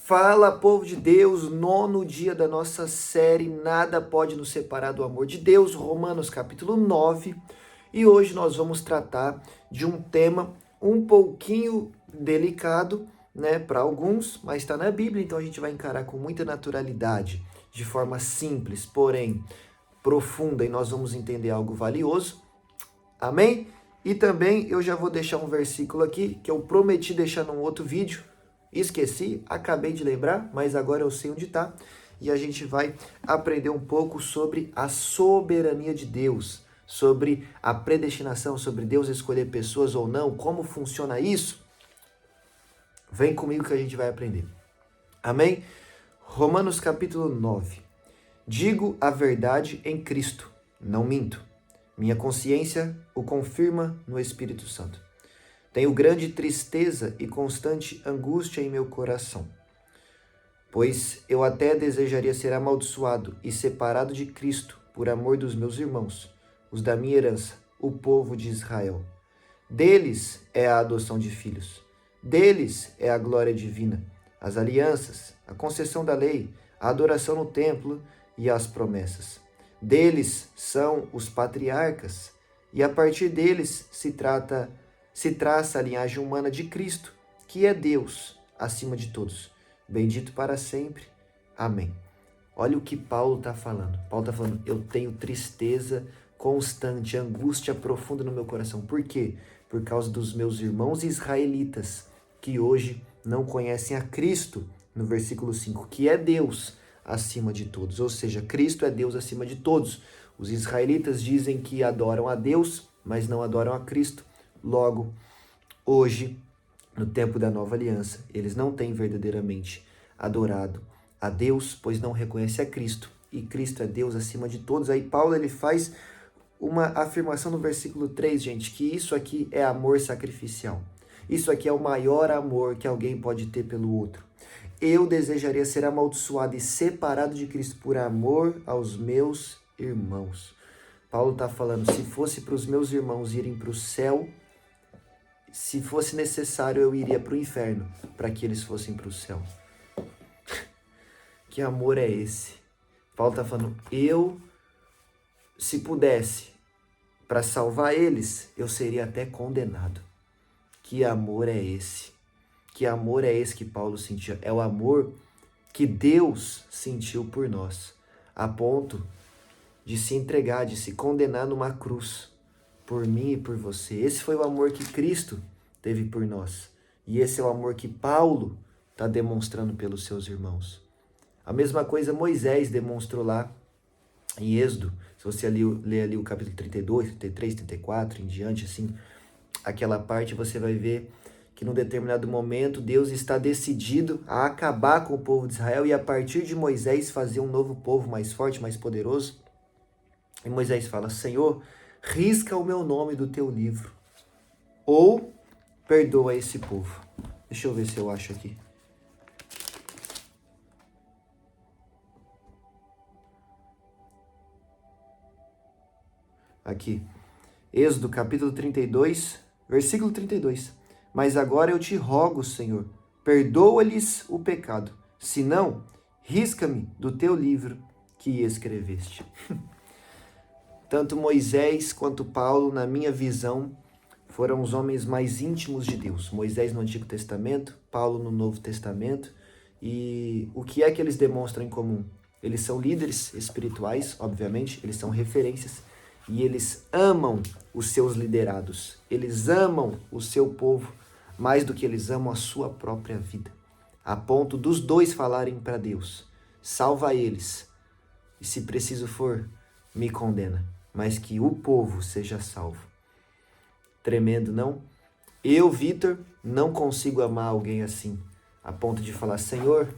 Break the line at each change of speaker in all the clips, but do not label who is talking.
Fala, povo de Deus, nono dia da nossa série Nada Pode Nos Separar do Amor de Deus, Romanos capítulo 9. E hoje nós vamos tratar de um tema um pouquinho delicado, né, para alguns, mas está na Bíblia, então a gente vai encarar com muita naturalidade, de forma simples, porém profunda, e nós vamos entender algo valioso. Amém? E também eu já vou deixar um versículo aqui que eu prometi deixar num outro vídeo. Esqueci, acabei de lembrar, mas agora eu sei onde está. E a gente vai aprender um pouco sobre a soberania de Deus, sobre a predestinação, sobre Deus escolher pessoas ou não, como funciona isso. Vem comigo que a gente vai aprender. Amém? Romanos capítulo 9. Digo a verdade em Cristo, não minto. Minha consciência o confirma no Espírito Santo. Tenho grande tristeza e constante angústia em meu coração, pois eu até desejaria ser amaldiçoado e separado de Cristo por amor dos meus irmãos, os da minha herança, o povo de Israel. Deles é a adoção de filhos, deles é a glória divina, as alianças, a concessão da lei, a adoração no templo e as promessas. Deles são os patriarcas, e a partir deles se traça a linhagem humana de Cristo, que é Deus acima de todos. Bendito para sempre. Amém. Olha o que Paulo está falando. Paulo está falando, eu tenho tristeza constante, angústia profunda no meu coração. Por quê? Por causa dos meus irmãos israelitas, que hoje não conhecem a Cristo, no versículo 5, que é Deus acima de todos. Ou seja, Cristo é Deus acima de todos. Os israelitas dizem que adoram a Deus, mas não adoram a Cristo. Logo, hoje, no tempo da nova aliança, eles não têm verdadeiramente adorado a Deus, pois não reconhecem a Cristo. E Cristo é Deus acima de todos. Aí Paulo ele faz uma afirmação no versículo 3, gente, que isso aqui é amor sacrificial. Isso aqui é o maior amor que alguém pode ter pelo outro. Eu desejaria ser amaldiçoado e separado de Cristo por amor aos meus irmãos. Paulo está falando, se fosse para os meus irmãos irem para o céu, se fosse necessário, eu iria para o inferno, para que eles fossem para o céu. Que amor é esse? Paulo está falando, se pudesse, para salvar eles, eu seria até condenado. Que amor é esse? Que amor é esse que Paulo sentia? É o amor que Deus sentiu por nós, a ponto de se entregar, de se condenar numa cruz, por mim e por você. Esse foi o amor que Cristo teve por nós. E esse é o amor que Paulo está demonstrando pelos seus irmãos. A mesma coisa Moisés demonstrou lá em Êxodo. Se você ler ali o capítulo 32, 33, 34, em diante, assim, aquela parte você vai ver que num determinado momento Deus está decidido a acabar com o povo de Israel e a partir de Moisés fazer um novo povo mais forte, mais poderoso. E Moisés fala, Senhor, risca o meu nome do teu livro, ou perdoa esse povo. Deixa eu ver se eu acho aqui. Aqui, Êxodo capítulo 32, versículo 32. Mas agora eu te rogo, Senhor, perdoa-lhes o pecado, senão, risca-me do teu livro que escreveste. Tanto Moisés quanto Paulo, na minha visão, foram os homens mais íntimos de Deus. Moisés no Antigo Testamento, Paulo no Novo Testamento. E o que é que eles demonstram em comum? Eles são líderes espirituais, obviamente, eles são referências. E eles amam os seus liderados. Eles amam o seu povo mais do que eles amam a sua própria vida. A ponto dos dois falarem para Deus, salva eles. E se preciso for, me condena. Mas que o povo seja salvo. Tremendo, não? Eu, Vitor, não consigo amar alguém assim, a ponto de falar, Senhor,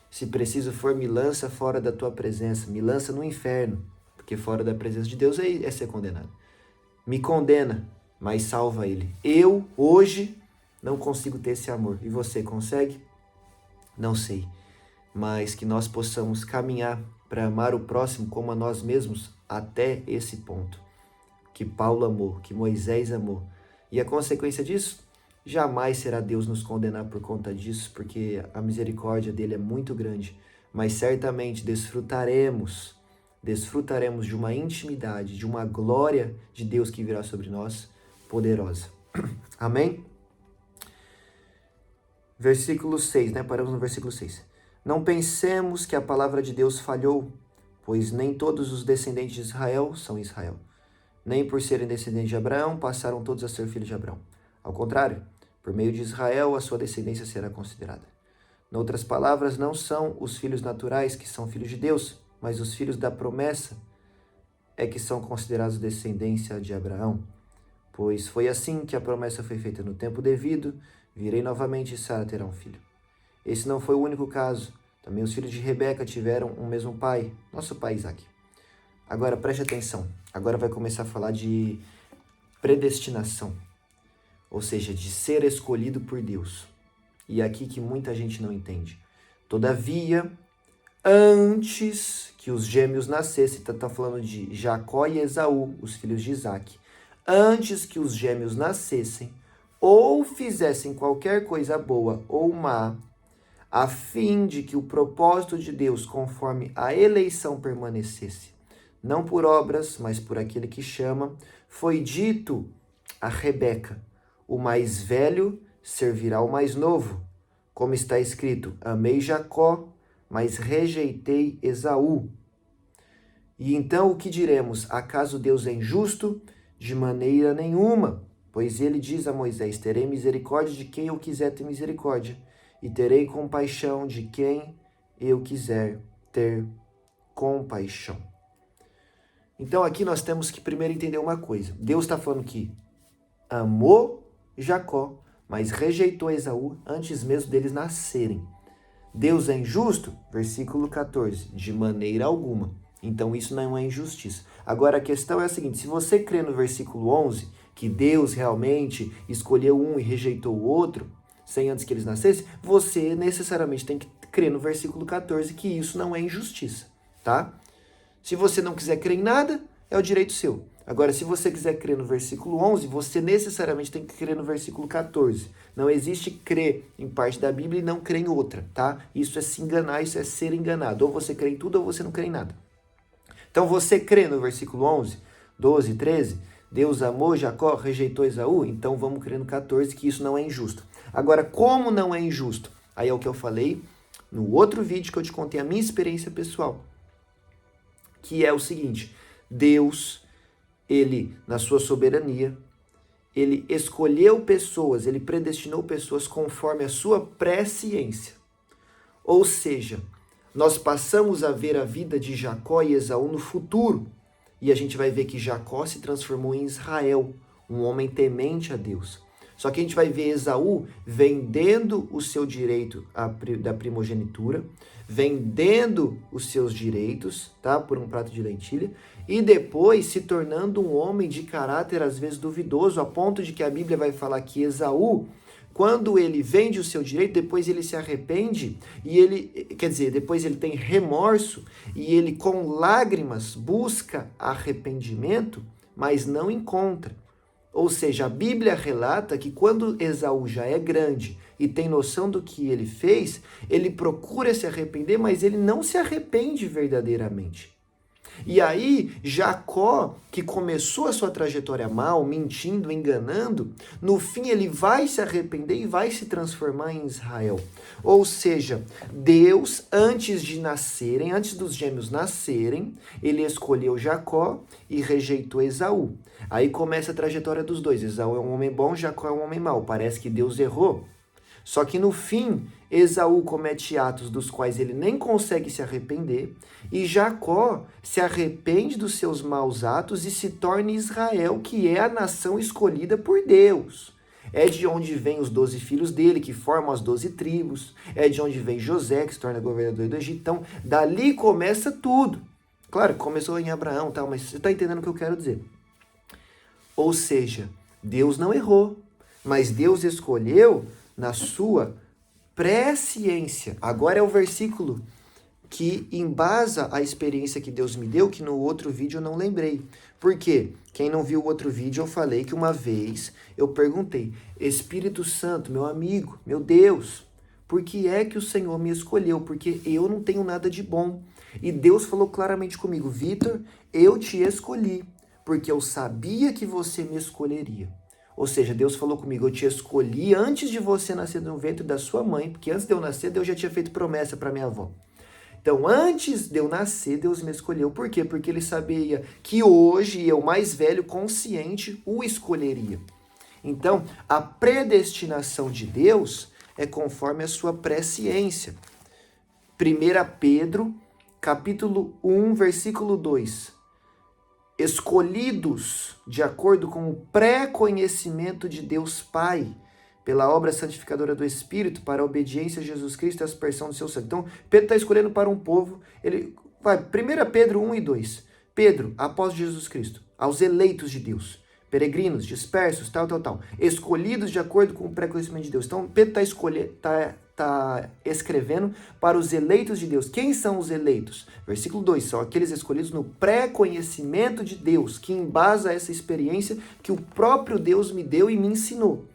se preciso for, me lança fora da tua presença, me lança no inferno, porque fora da presença de Deus é ser condenado. Me condena, mas salva ele. Eu, hoje, não consigo ter esse amor. E você consegue? Não sei. Mas que nós possamos caminhar para amar o próximo como a nós mesmos até esse ponto. Que Paulo amou, que Moisés amou. E a consequência disso? Jamais será Deus nos condenar por conta disso, porque a misericórdia dele é muito grande. Mas certamente desfrutaremos de uma intimidade, de uma glória de Deus que virá sobre nós, poderosa. Amém? Versículo 6, né? Paramos no versículo 6. Não pensemos que a palavra de Deus falhou, pois nem todos os descendentes de Israel são Israel. Nem por serem descendentes de Abraão, passaram todos a ser filhos de Abraão. Ao contrário, por meio de Israel, a sua descendência será considerada. Noutras palavras, não são os filhos naturais que são filhos de Deus, mas os filhos da promessa é que são considerados descendência de Abraão. Pois foi assim que a promessa foi feita no tempo devido, virei novamente e Sara terá um filho. Esse não foi o único caso. Também os filhos de Rebeca tiveram um mesmo pai, nosso pai Isaque. Agora preste atenção. Agora vai começar a falar de predestinação. Ou seja, de ser escolhido por Deus. E é aqui que muita gente não entende. Todavia, antes que os gêmeos nascessem, está falando de Jacó e Esaú, os filhos de Isaque, antes que os gêmeos nascessem, ou fizessem qualquer coisa boa ou má, a fim de que o propósito de Deus conforme a eleição permanecesse, não por obras, mas por aquele que chama, foi dito a Rebeca, o mais velho servirá ao mais novo, como está escrito, amei Jacó, mas rejeitei Esaú. E então o que diremos? Acaso Deus é injusto? De maneira nenhuma, pois ele diz a Moisés, terei misericórdia de quem eu quiser ter misericórdia, e terei compaixão de quem eu quiser ter compaixão. Então aqui nós temos que primeiro entender uma coisa. Deus está falando que amou Jacó, mas rejeitou Esaú antes mesmo deles nascerem. Deus é injusto? Versículo 14, de maneira alguma. Então isso não é injustiça. Agora a questão é a seguinte, se você crê no versículo 11, que Deus realmente escolheu um e rejeitou o outro, sem antes que eles nascessem, você necessariamente tem que crer no versículo 14, que isso não é injustiça, tá? Se você não quiser crer em nada, é o direito seu. Agora, se você quiser crer no versículo 11, você necessariamente tem que crer no versículo 14. Não existe crer em parte da Bíblia e não crer em outra, tá? Isso é se enganar, isso é ser enganado. Ou você crê em tudo ou você não crê em nada. Então, você crê no versículo 11, 12, 13, Deus amou Jacó, rejeitou Esaú? Então, vamos crer no 14, que isso não é injusto. Agora, como não é injusto? Aí é o que eu falei no outro vídeo que eu te contei a minha experiência pessoal. Que é o seguinte, Deus, ele, na sua soberania, ele escolheu pessoas, ele predestinou pessoas conforme a sua presciência. Ou seja, nós passamos a ver a vida de Jacó e Esaú no futuro. E a gente vai ver que Jacó se transformou em Israel, um homem temente a Deus. Só que a gente vai ver Esaú vendendo o seu direito da primogenitura, vendendo os seus direitos, tá, por um prato de lentilha, e depois se tornando um homem de caráter às vezes duvidoso, a ponto de que a Bíblia vai falar que Esaú, quando ele vende o seu direito, depois ele se arrepende, e depois ele tem remorso, e ele com lágrimas busca arrependimento, mas não encontra. Ou seja, a Bíblia relata que quando Esaú já é grande e tem noção do que ele fez, ele procura se arrepender, mas ele não se arrepende verdadeiramente. E aí, Jacó, que começou a sua trajetória mal, mentindo, enganando, no fim ele vai se arrepender e vai se transformar em Israel. Ou seja, Deus, antes dos gêmeos nascerem, ele escolheu Jacó e rejeitou Esaú. Aí começa a trajetória dos dois. Esaú é um homem bom, Jacó é um homem mau. Parece que Deus errou. Só que no fim, Esaú comete atos dos quais ele nem consegue se arrepender, e Jacó se arrepende dos seus maus atos e se torna Israel, que é a nação escolhida por Deus. É de onde vêm os 12 filhos dele, que formam as 12 tribos. É de onde vem José, que se torna governador do Egito. Então, dali começa tudo. Claro, começou em Abraão, tal, mas você está entendendo o que eu quero dizer. Ou seja, Deus não errou, mas Deus escolheu na sua presciência. Agora é o versículo que embasa a experiência que Deus me deu, que no outro vídeo eu não lembrei. Por quê? Quem não viu o outro vídeo, eu falei que uma vez eu perguntei: Espírito Santo, meu amigo, meu Deus, por que é que o Senhor me escolheu? Porque eu não tenho nada de bom. E Deus falou claramente comigo: Vitor, eu te escolhi, porque eu sabia que você me escolheria. Ou seja, Deus falou comigo: eu te escolhi antes de você nascer no ventre da sua mãe, porque antes de eu nascer, Deus já tinha feito promessa para minha avó. Então, antes de eu nascer, Deus me escolheu. Por quê? Porque ele sabia que hoje eu, mais velho, consciente, o escolheria. Então, a predestinação de Deus é conforme a sua presciência. 1 Pedro, capítulo 1, versículo 2. Escolhidos de acordo com o pré-conhecimento de Deus Pai, pela obra santificadora do Espírito, para a obediência a Jesus Cristo e a aspersão do seu sangue. Então, Pedro está escolhendo para um povo, ele vai, 1 Pedro 1 e 2. Pedro, após Jesus Cristo, aos eleitos de Deus, peregrinos, dispersos, tal, escolhidos de acordo com o pré-conhecimento de Deus. Então, Pedro está escrevendo para os eleitos de Deus. Quem são os eleitos? Versículo 2, são aqueles escolhidos no pré-conhecimento de Deus, que embasa essa experiência que o próprio Deus me deu e me ensinou,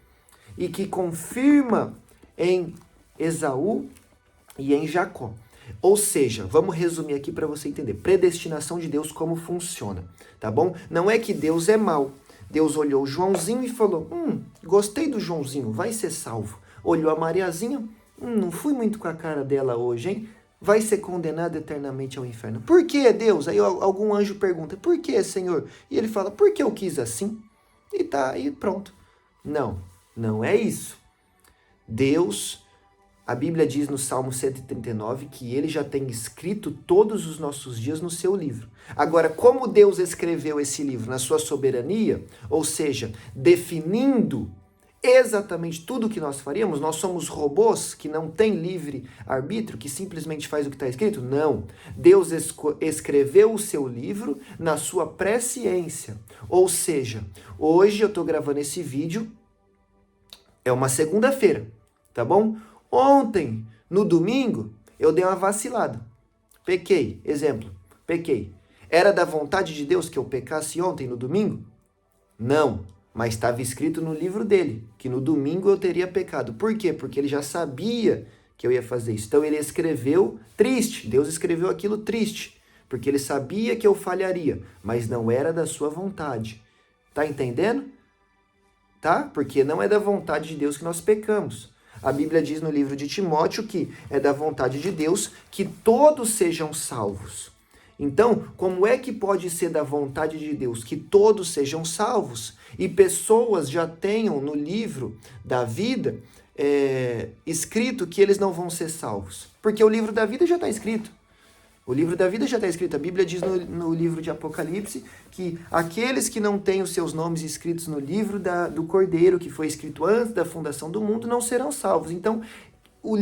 e que confirma em Esaú e em Jacó. Ou seja, vamos resumir aqui para você entender. Predestinação de Deus, como funciona, tá bom? Não é que Deus é mau. Deus olhou o Joãozinho e falou: gostei do Joãozinho, vai ser salvo. Olhou a Mariazinha: não fui muito com a cara dela hoje, hein? Vai ser condenado eternamente ao inferno. Por que, Deus? Aí algum anjo pergunta: por que, Senhor? E ele fala: porque eu quis assim. E tá, e pronto. Não é isso. Deus, a Bíblia diz no Salmo 139 que ele já tem escrito todos os nossos dias no seu livro. Agora, como Deus escreveu esse livro? Na sua soberania, ou seja, definindo exatamente tudo o que nós faríamos. Nós somos robôs que não têm livre arbítrio, que simplesmente faz o que está escrito? Não. Deus escreveu o seu livro na sua presciência. Ou seja, hoje eu estou gravando esse vídeo, é uma segunda-feira, tá bom? Ontem, no domingo, eu dei uma vacilada. Pequei, exemplo, pequei. Era da vontade de Deus que eu pecasse ontem, no domingo? Não, mas estava escrito no livro dele, que no domingo eu teria pecado. Por quê? Porque ele já sabia que eu ia fazer isso. Então ele escreveu triste, Deus escreveu aquilo triste, porque ele sabia que eu falharia, mas não era da sua vontade. Tá entendendo? Tá? Porque não é da vontade de Deus que nós pecamos. A Bíblia diz no livro de Timóteo que é da vontade de Deus que todos sejam salvos. Então, como é que pode ser da vontade de Deus que todos sejam salvos e pessoas já tenham no livro da vida escrito que eles não vão ser salvos? Porque o livro da vida já está escrito. O livro da vida já está escrito. A Bíblia diz no livro de Apocalipse que aqueles que não têm os seus nomes escritos no livro do Cordeiro, que foi escrito antes da fundação do mundo, não serão salvos. Então, o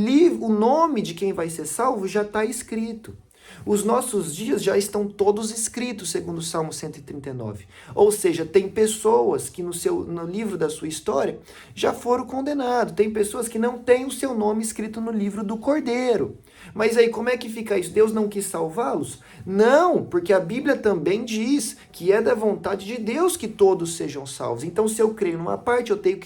nome de quem vai ser salvo já está escrito. Os nossos dias já estão todos escritos, segundo o Salmo 139. Ou seja, tem pessoas que no livro da sua história já foram condenados. Tem pessoas que não têm o seu nome escrito no livro do Cordeiro. Mas aí, como é que fica isso? Deus não quis salvá-los? Não, porque a Bíblia também diz que é da vontade de Deus que todos sejam salvos. Então, se eu creio numa parte, eu tenho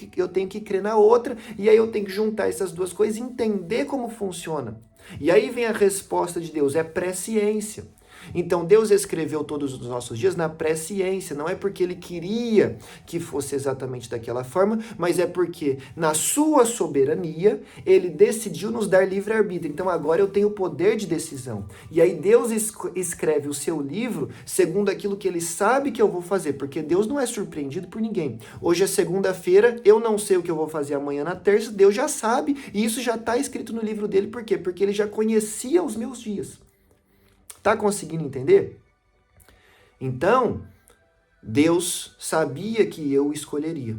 que crer na outra, e aí eu tenho que juntar essas duas coisas e entender como funciona. E aí vem a resposta de Deus, é presciência. Então Deus escreveu todos os nossos dias na presciência, não é porque ele queria que fosse exatamente daquela forma, mas é porque na sua soberania ele decidiu nos dar livre-arbítrio. Então agora eu tenho poder de decisão. E aí Deus escreve o seu livro segundo aquilo que ele sabe que eu vou fazer, porque Deus não é surpreendido por ninguém. Hoje é segunda-feira, eu não sei o que eu vou fazer amanhã na terça, Deus já sabe, e isso já está escrito no livro dele. Por quê? Porque ele já conhecia os meus dias. Tá conseguindo entender? Então, Deus sabia que eu escolheria.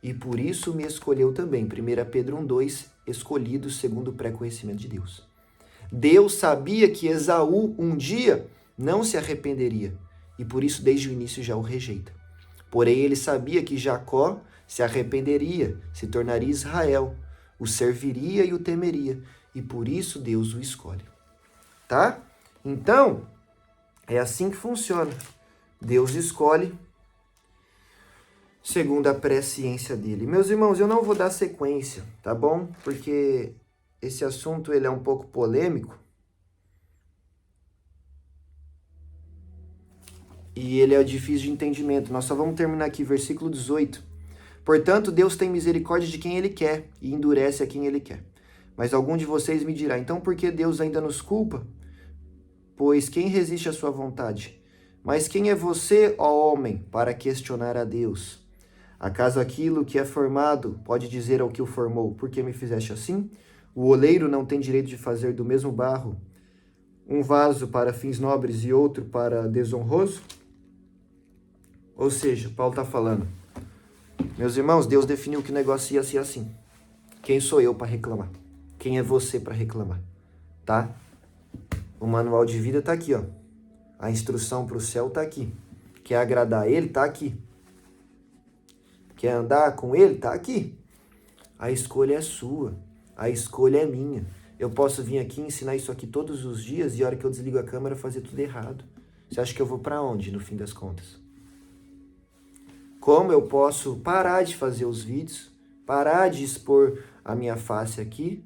E por isso me escolheu também. 1 Pedro 1,2, escolhidos segundo o pré-conhecimento de Deus. Deus sabia que Esaú um dia não se arrependeria. E por isso desde o início já o rejeita. Porém, ele sabia que Jacó se arrependeria, se tornaria Israel, o serviria e o temeria. E por isso Deus o escolhe. tá? Então, é assim que funciona. Deus escolhe segundo a presciência dele. Meus irmãos, eu não vou dar sequência, tá bom? Porque esse assunto ele é um pouco polêmico. E ele é difícil de entendimento. Nós só vamos terminar aqui, versículo 18. Portanto, Deus tem misericórdia de quem Ele quer e endurece a quem Ele quer. Mas algum de vocês me dirá, então por que Deus ainda nos culpa? Pois quem resiste à sua vontade? Mas quem é você, ó homem, para questionar a Deus? Acaso aquilo que é formado pode dizer ao que o formou, por que me fizeste assim? O oleiro não tem direito de fazer do mesmo barro um vaso para fins nobres e outro para desonroso? Ou seja, Paulo está falando, meus irmãos, Deus definiu que o negócio ia ser assim. Quem sou eu para reclamar? Quem é você para reclamar? Tá? O manual de vida está aqui, ó. A instrução para o céu está aqui. Quer agradar Ele? Está aqui. Quer andar com Ele? Está aqui. A escolha é sua. A escolha é minha. Eu posso vir aqui ensinar isso aqui todos os dias e a hora que eu desligo a câmera fazer tudo errado. Você acha que eu vou para onde, no fim das contas? Como eu posso parar de fazer os vídeos, parar de expor a minha face aqui,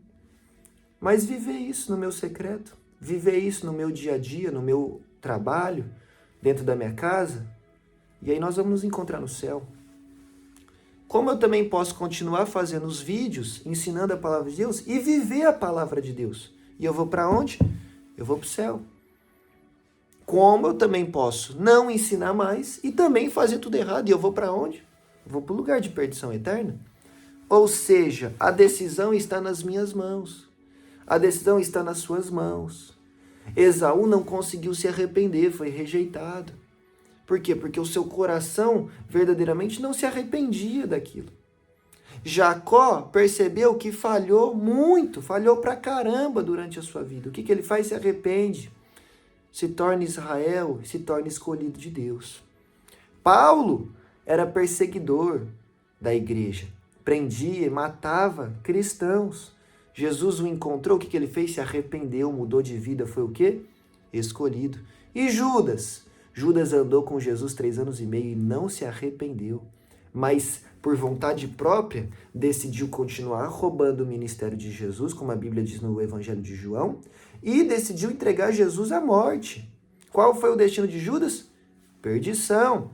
mas viver isso no meu secreto, viver isso no meu dia a dia, no meu trabalho, dentro da minha casa, e aí nós vamos nos encontrar no céu. Como eu também posso continuar fazendo os vídeos, ensinando a palavra de Deus e viver a palavra de Deus. E eu vou para onde? Eu vou para o céu. Como eu também posso não ensinar mais e também fazer tudo errado. E eu vou para onde? Eu vou para o lugar de perdição eterna. Ou seja, a decisão está nas minhas mãos. A decisão está nas suas mãos. Esaú não conseguiu se arrepender, foi rejeitado. Por quê? Porque o seu coração verdadeiramente não se arrependia daquilo. Jacó percebeu que falhou muito, falhou pra caramba durante a sua vida. O que ele faz? Se arrepende. Se torna Israel, se torna escolhido de Deus. Paulo era perseguidor da igreja. Prendia e matava cristãos. Jesus o encontrou, o que ele fez? Se arrependeu, mudou de vida, foi o quê? Escolhido. E Judas? Judas andou com Jesus 3 anos e meio e não se arrependeu. Mas, por vontade própria, decidiu continuar roubando o ministério de Jesus, como a Bíblia diz no Evangelho de João, e decidiu entregar Jesus à morte. Qual foi o destino de Judas? Perdição.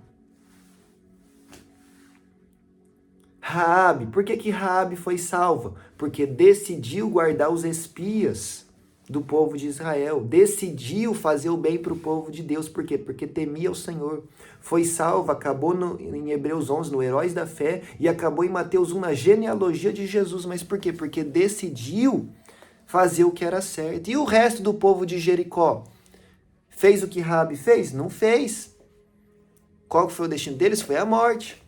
Raabe, por que Raabe foi salva? Porque decidiu guardar os espias do povo de Israel. Decidiu fazer o bem para o povo de Deus. Por quê? Porque temia o Senhor. Foi salva, acabou em Hebreus 11, no Heróis da Fé, e acabou em Mateus 1, na genealogia de Jesus. Mas por quê? Porque decidiu fazer o que era certo. E o resto do povo de Jericó? Fez o que Raabe fez? Não fez. Qual foi o destino deles? Foi a morte.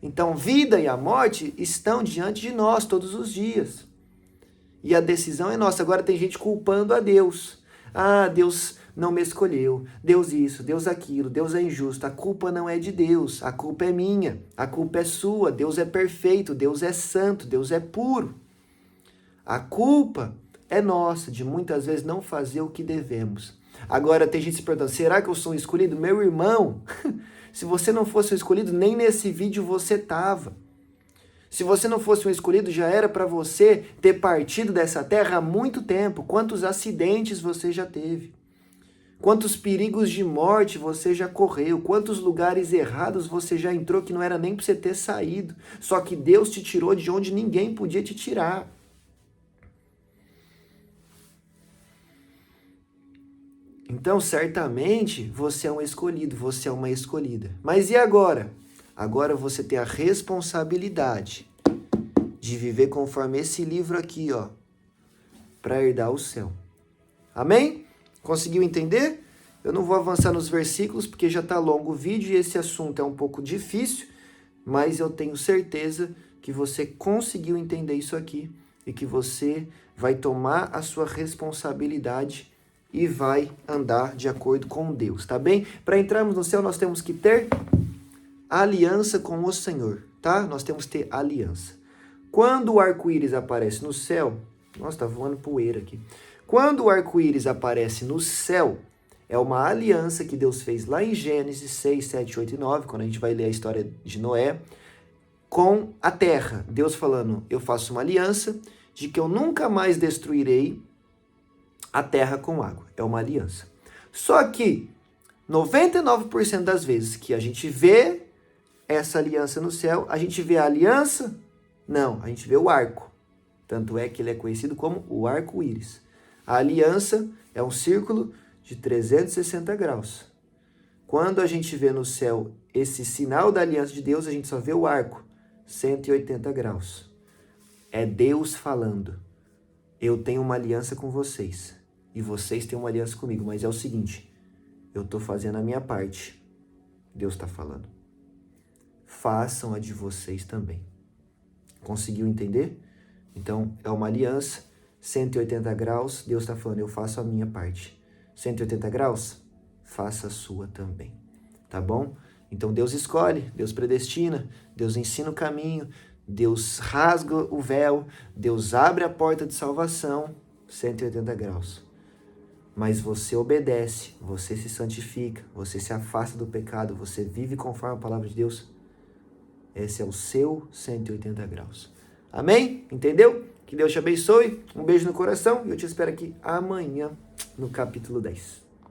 Então, vida e a morte estão diante de nós todos os dias. E a decisão é nossa. Agora tem gente culpando a Deus. Ah, Deus não me escolheu. Deus isso, Deus aquilo, Deus é injusto. A culpa não é de Deus, a culpa é minha. A culpa é sua. Deus é perfeito, Deus é santo, Deus é puro. A culpa é nossa de muitas vezes não fazer o que devemos. Agora tem gente se perguntando, será que eu sou um escolhido? Meu irmão, se você não fosse um escolhido, nem nesse vídeo você estava. Se você não fosse um escolhido, já era para você ter partido dessa terra há muito tempo. Quantos acidentes você já teve? Quantos perigos de morte você já correu? Quantos lugares errados você já entrou que não era nem para você ter saído? Só que Deus te tirou de onde ninguém podia te tirar. Então, certamente, você é um escolhido, você é uma escolhida. Mas e agora? Agora você tem a responsabilidade de viver conforme esse livro aqui, ó, para herdar o céu. Amém? Conseguiu entender? Eu não vou avançar nos versículos porque já está longo o vídeo e esse assunto é um pouco difícil, mas eu tenho certeza que você conseguiu entender isso aqui e que você vai tomar a sua responsabilidade e vai andar de acordo com Deus, tá bem? Para entrarmos no céu, nós temos que ter aliança com o Senhor, tá? Nós temos que ter aliança. Quando o arco-íris aparece no céu, Nossa, tá voando poeira aqui. Quando o arco-íris aparece no céu, é uma aliança que Deus fez lá em Gênesis 6, 7, 8 e 9, quando a gente vai ler a história de Noé, com a terra. Deus falando, eu faço uma aliança de que eu nunca mais destruirei a terra com água. É uma aliança. Só que 99% das vezes que a gente vê essa aliança no céu, a gente vê a aliança? Não, a gente vê o arco. Tanto é que ele é conhecido como o arco-íris. A aliança é um círculo de 360 graus. Quando a gente vê no céu esse sinal da aliança de Deus, a gente só vê o arco, 180 graus. É Deus falando, eu tenho uma aliança com vocês, e vocês têm uma aliança comigo, mas é o seguinte, eu estou fazendo a minha parte. Deus está falando. Façam a de vocês também. Conseguiu entender? Então, é uma aliança, 180 graus, Deus está falando, eu faço a minha parte. 180 graus, faça a sua também. Tá bom? Então, Deus escolhe, Deus predestina, Deus ensina o caminho, Deus rasga o véu, Deus abre a porta de salvação, 180 graus. Mas você obedece, você se santifica, você se afasta do pecado, você vive conforme a palavra de Deus. Esse é o seu 180 graus. Amém? Entendeu? Que Deus te abençoe. Um beijo no coração e eu te espero aqui amanhã no capítulo 10.